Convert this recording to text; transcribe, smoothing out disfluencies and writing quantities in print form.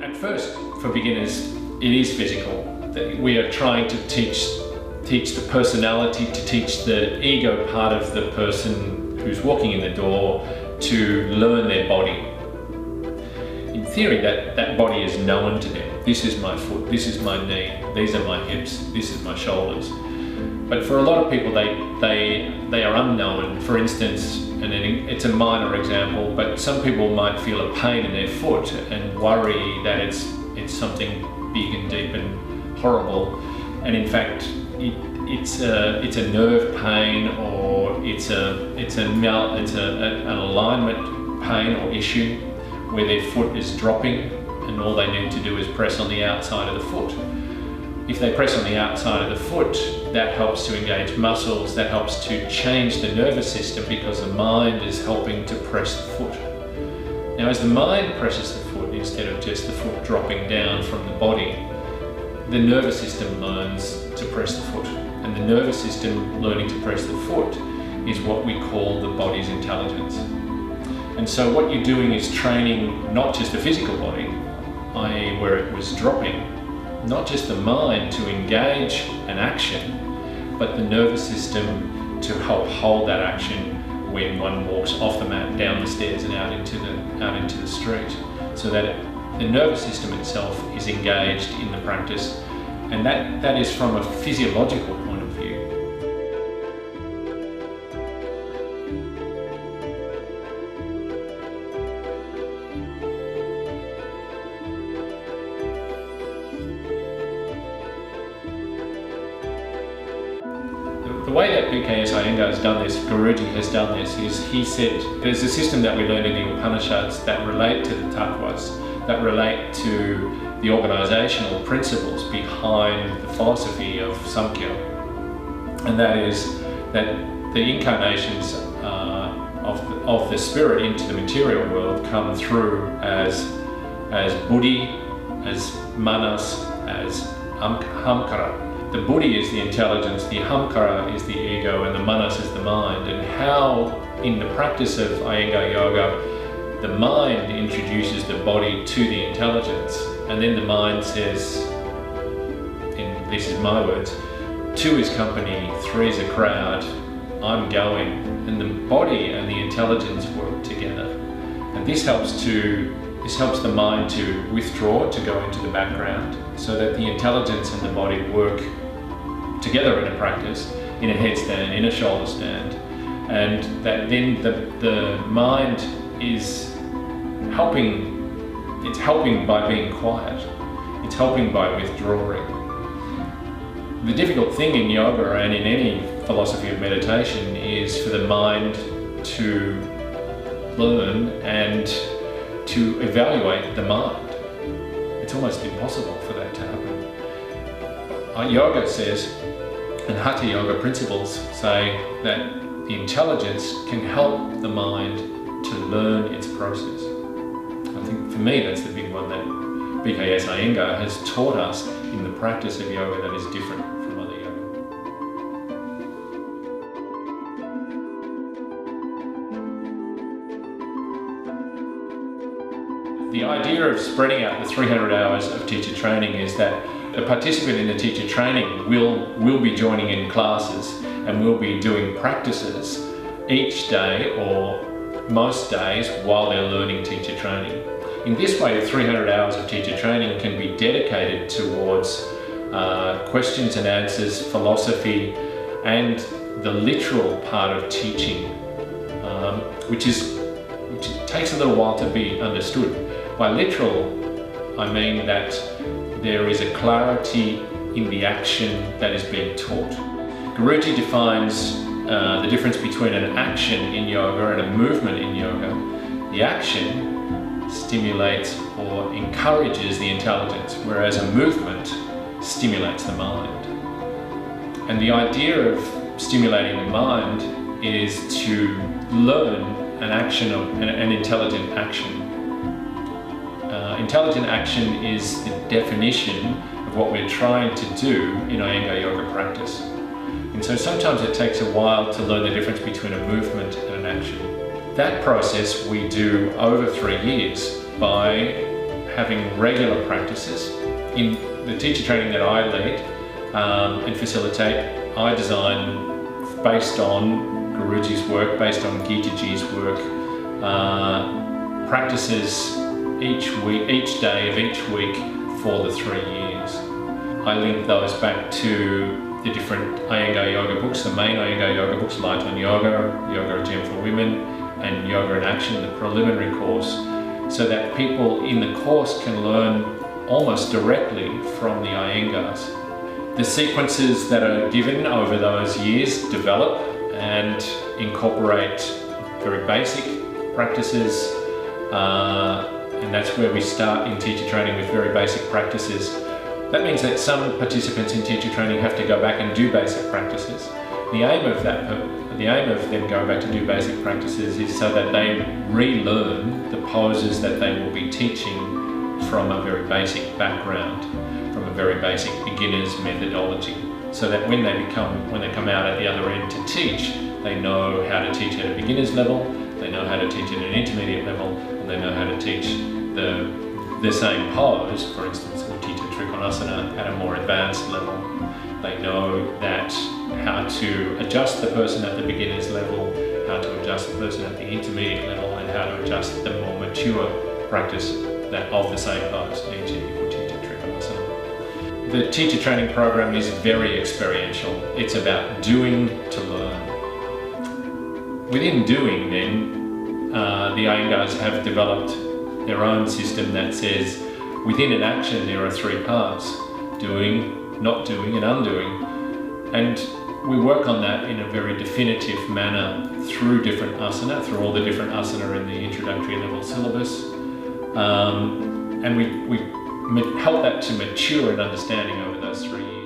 At first, for beginners, it is physical. We are trying to teach the personality, to teach the ego part of the person who's walking in the door to learn their body. In theory, that body is known to them. This is my foot, this is my knee, these are my hips, this is my shoulders. But for a lot of people, they are unknown. For instance, and it's a minor example, but some people might feel a pain in their foot and worry that it's something big and deep and horrible. And in fact, it's a nerve pain, or it's an alignment pain or issue where their foot is dropping, and all they need to do is press on the outside of the foot. If they press on the outside of the foot, that helps to engage muscles, that helps to change the nervous system, because the mind is helping to press the foot. Now, as the mind presses the foot instead of just the foot dropping down from the body, the nervous system learns to press the foot. And the nervous system learning to press the foot is what we call the body's intelligence. And so what you're doing is training not just the physical body, i.e. where it was dropping, not just the mind to engage an action, but the nervous system to help hold that action when one walks off the mat, down the stairs and out into the street, so that the nervous system itself is engaged in the practice. And that is from a physiological point of view. The way that BKS Iyengar has done this, Guruji has done this, is he said there's a system that we learn in the Upanishads that relate to the tattvas, that relate to the organizational principles behind the philosophy of Samkhya. And that is that the incarnations of the spirit into the material world come through as buddhi, as manas, as hamkara. The buddhi is the intelligence, the hamkara is the ego, and the manas is the mind. And how, in the practice of Iyengar Yoga, the mind introduces the body to the intelligence, and then the mind says, and this is my words, 2 is company, 3 is a crowd, I'm going. And the body and the intelligence work together. And this helps the mind to withdraw, to go into the background, so that the intelligence and the body work together in a practice, in a headstand, in a shoulder stand, and that then the mind is helping. It's helping by being quiet. It's helping by withdrawing. The difficult thing in yoga and in any philosophy of meditation is for the mind to learn and to evaluate the mind. It's almost impossible for that to happen. Yoga says, and Hatha Yoga principles say, that the intelligence can help the mind to learn its process. I think for me that's the big one that BKS Iyengar has taught us in the practice of yoga that is different from other yoga. The idea of spreading out the 300 hours of teacher training is that a participant in the teacher training will be joining in classes and will be doing practices each day or most days while they're learning teacher training. In this way, the 300 hours of teacher training can be dedicated towards questions and answers, philosophy, and the literal part of teaching, which takes a little while to be understood. By literal, I mean that there is a clarity in the action that is being taught. Guruji defines the difference between an action in yoga and a movement in yoga. The action stimulates or encourages the intelligence, whereas a movement stimulates the mind. And the idea of stimulating the mind is to learn an action, an intelligent action. Intelligent action is the definition of what we're trying to do in Iyengar Yoga practice. And so sometimes it takes a while to learn the difference between a movement and an action. That process we do over 3 years by having regular practices. In the teacher training that I lead and facilitate, I design based on Guruji's work, based on Gitaji's work, practices each week, each day of each week for the 3 years. I link those back to the different Iyengar yoga books, the main Iyengar yoga books, Light on Yoga, Yoga Gym for Women, and Yoga in Action, the preliminary course, so that people in the course can learn almost directly from the Iyengars. The sequences that are given over those years develop and incorporate very basic practices, and that's where we start in teacher training, with very basic practices. That means that some participants in teacher training have to go back and do basic practices. The aim of them going back to do basic practices is so that they relearn the poses that they will be teaching from a very basic background, from a very basic beginner's methodology, so that when they come out at the other end to teach, they know how to teach at a beginner's level, they know how to teach at an intermediate level, and they know how to teach the same pose, for instance, or teach a Trikonasana at a more advanced level. They know that how to adjust the person at the beginner's level, how to adjust the person at the intermediate level, and how to adjust the more mature practice of the same pose, e.g. equal teacher Trikonasana. The teacher training program is very experiential. It's about doing to learn. Within doing, then, the Iyengars have developed their own system that says within an action there are 3 parts: doing, not doing, and undoing. And we work on that in a very definitive manner through different asana, through all the different asana in the introductory level syllabus. And we help that to mature in understanding over those 3 years.